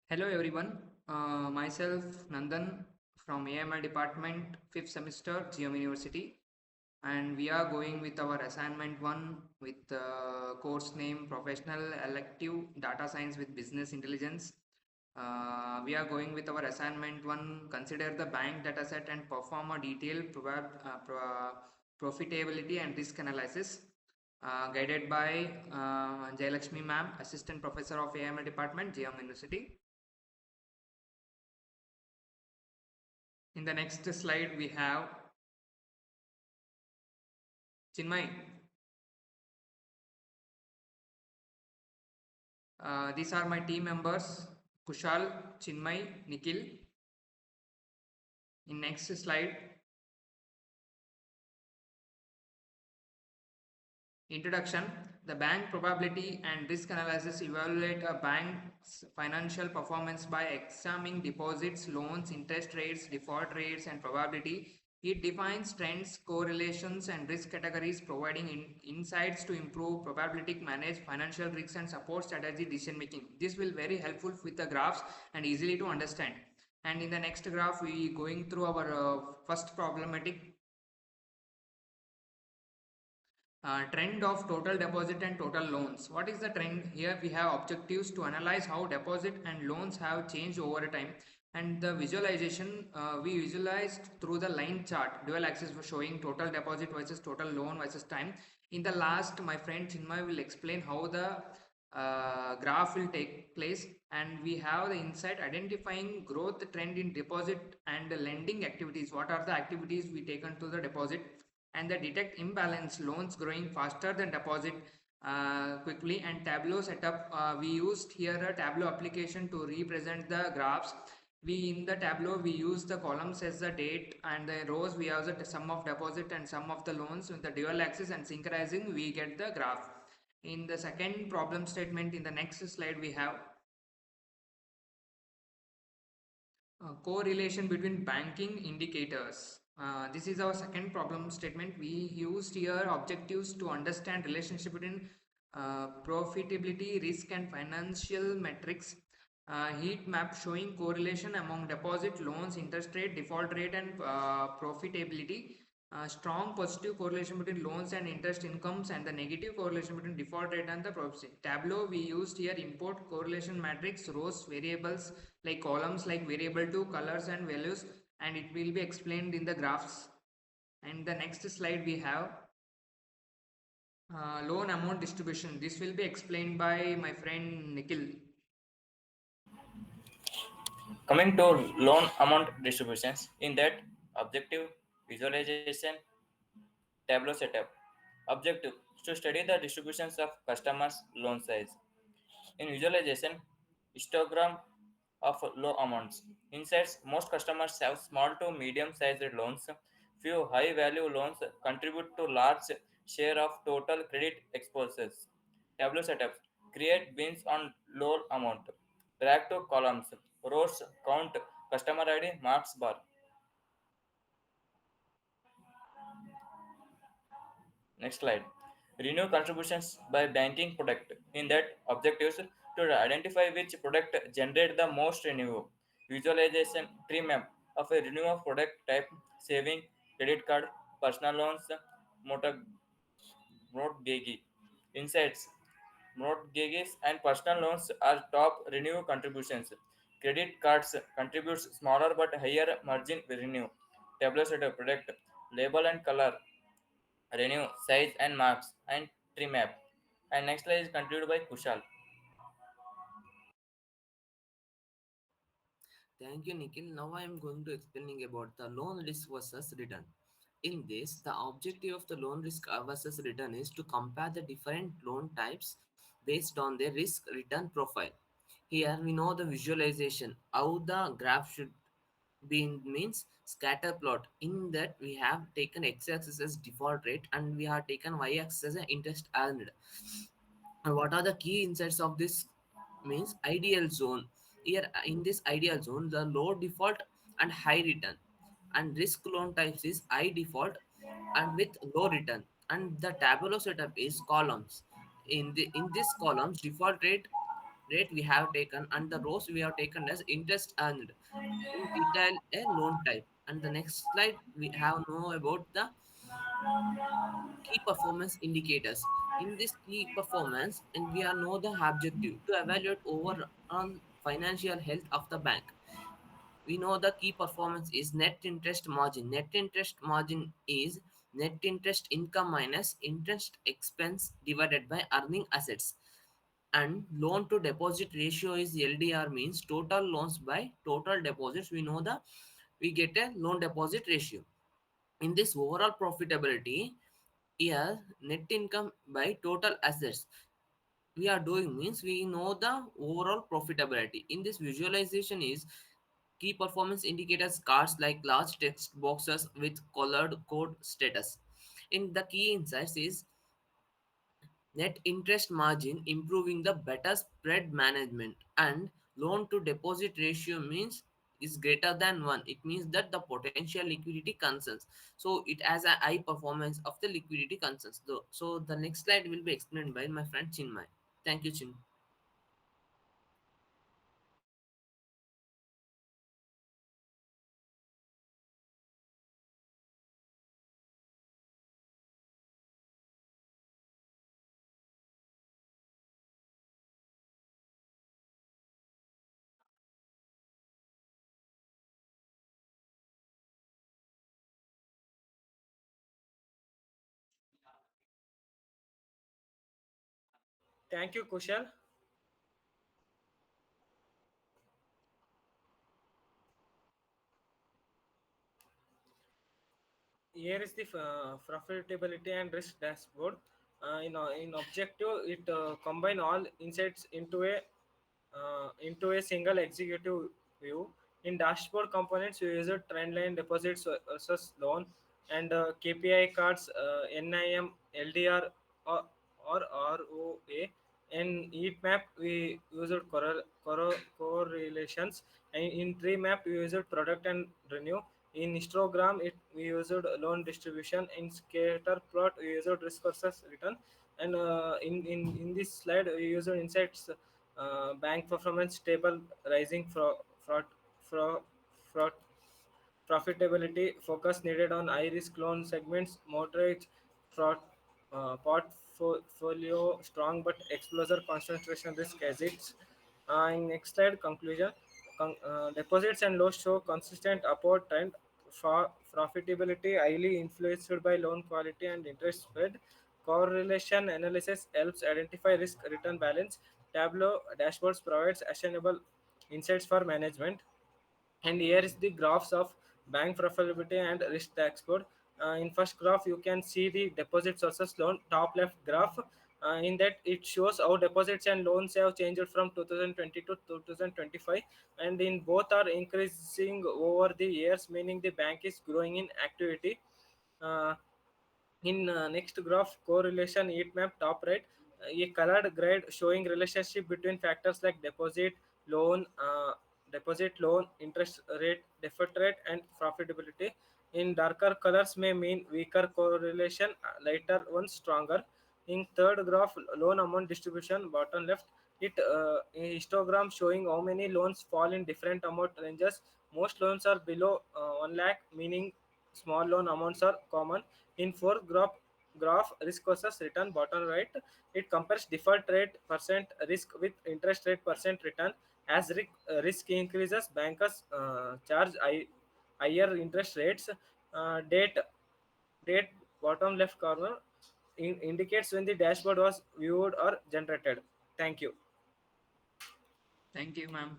Hello everyone, myself Nandan from AML department 5th semester GM University, and we are going with our assignment 1 with course name Professional Elective Data Science with Business Intelligence. We are going with our assignment 1, consider the bank dataset and perform a detailed profitability and risk analysis, guided by Jayalakshmi ma'am, Assistant Professor of AML department GM University. In the next slide, we have Chinmay. These are my team members, Kushal, Chinmay, Nikhil. In next slide, introduction. The bank probability and risk analysis evaluate a bank's financial performance by examining deposits, loans, interest rates, default rates, and probability. It defines trends, correlations, and risk categories, providing insights to improve probability, manage financial risks, and support strategy decision making. This will very helpful with the graphs and easily to understand. And in the next graph, we going through our first problematic. Trend of total deposit and total loans. What is the trend? Here we have objectives to analyze how deposit and loans have changed over time, and the visualization we visualized through the line chart. Dual axis for showing total deposit versus total loan versus time. In the last, my friend Chinmay will explain how the graph will take place, and we have the insight identifying growth trend in deposit and lending activities. What are the activities we taken to the deposit, and the detect imbalance loans growing faster than deposit quickly. And Tableau setup, we used here a Tableau application to represent the graphs. We in the Tableau we use the columns as the date, and the rows we have the sum of deposit and sum of the loans with the dual axis, and synchronizing we get the graph. In the second problem statement, in the next slide, we have correlation between banking indicators. This is our second problem statement. We used here objectives to understand relationship between profitability, risk, and financial metrics. Heat map showing correlation among deposit, loans, interest rate, default rate, and profitability. Strong positive correlation between loans and interest incomes, and the negative correlation between default rate and the profit. Tableau we used here import correlation matrix, rows, variables like columns like variable to colors and values, and it will be explained in the graphs. And the next slide we have loan amount distribution. This will be explained by my friend Nikhil. Coming to loan amount distributions, in that objective visualization Tableau setup. Objective to study the distributions of customers' loan size. In visualization, histogram of low amounts. Insights most customers have small to medium sized loans. Few high value loans contribute to large share of total credit exposures. Tableau setups create bins on low amount. Drag to columns. Rows count customer ID marks bar. Next slide. Renew contributions by banking product. In that, objectives to identify which product generate the most revenue. Visualization tree map of a renew of product type: saving, credit card, personal loans, motor mortgage. Insights: mortgages and personal loans are top renew contributions. Credit cards contributes smaller but higher margin revenue. Tableau set of product label and color renew, size and marks, and tree map. And next slide is concluded by Kushal. Thank you, Nikhil. Now I am going to explaining about the loan risk versus return. In this, the objective of the loan risk versus return is to compare the different loan types based on their risk return profile. Here we know the visualization, how the graph should be in means scatter plot. In that we have taken x-axis as default rate and we have taken y-axis as an interest earned. And what are the key insights of this means ideal zone. Here in this ideal zone, the low default and high return, and risk loan types is high default and with low return. And the tabular setup is columns. In this columns, default rate rate we have taken, and the rows we have taken as interest earned in detail a loan type. And the next slide we have know about the key performance indicators. In this key performance, and we are know the objective to evaluate overall financial health of the bank. We know the key performance is net interest margin. Net interest margin is net interest income minus interest expense divided by earning assets. And loan to deposit ratio is LDR, means total loans by total deposits. We know the we get a loan deposit ratio. In this overall profitability, here net income by total assets we are doing means we know the overall profitability. In this visualization is key performance indicators cards like large text boxes with colored code status. In the key insights is net interest margin improving the better spread management, and loan to deposit ratio means is greater than 1. It means that the potential liquidity concerns, so it has a high performance of the liquidity concerns though. So the next slide will be explained by my friend Chinmay. Thank you, Chin. Thank you, Kushal. Here is the profitability and risk dashboard. In objective, it combine all insights into a single executive view. In dashboard components, you use a trend line deposits versus loan and KPI cards, NIM, LDR, or, or ROA. In heat map, we use correlations. And in tree map, we use product and renew. In histogram, we used loan distribution. In scatter plot, we used risk versus return. And in this slide, we used insights bank performance table rising fraud, fraud, fraud profitability focus needed on high risk loan segments, mortgage fraud, portfolio strong but exposure concentration risk exits. In next slide, conclusion. Deposits and loans show consistent upward trend. Profitability highly influenced by loan quality and interest spread. Correlation analysis helps identify risk return balance. Tableau dashboards provides actionable insights for management. And here is the graphs of bank profitability and risk dashboard. In first graph you can see the deposits versus loan, top left graph. In that it shows how deposits and loans have changed from 2020 to 2025, and in both are increasing over the years, meaning the bank is growing in activity. uh, in next graph, correlation heat map, top right, a colored grid showing relationship between factors like deposit, loan, interest rate, default rate, and profitability. In darker colors may mean weaker correlation, lighter ones stronger. In third graph, loan amount distribution, bottom left, it a histogram showing how many loans fall in different amount ranges. Most loans are below 1 lakh, meaning small loan amounts are common. In fourth graph, risk versus return, bottom right, it compares default rate percent risk with interest rate percent return. As risk increases, bankers charge higher interest rates. Date, bottom left corner, indicates when the dashboard was viewed or generated. Thank you. Thank you, ma'am.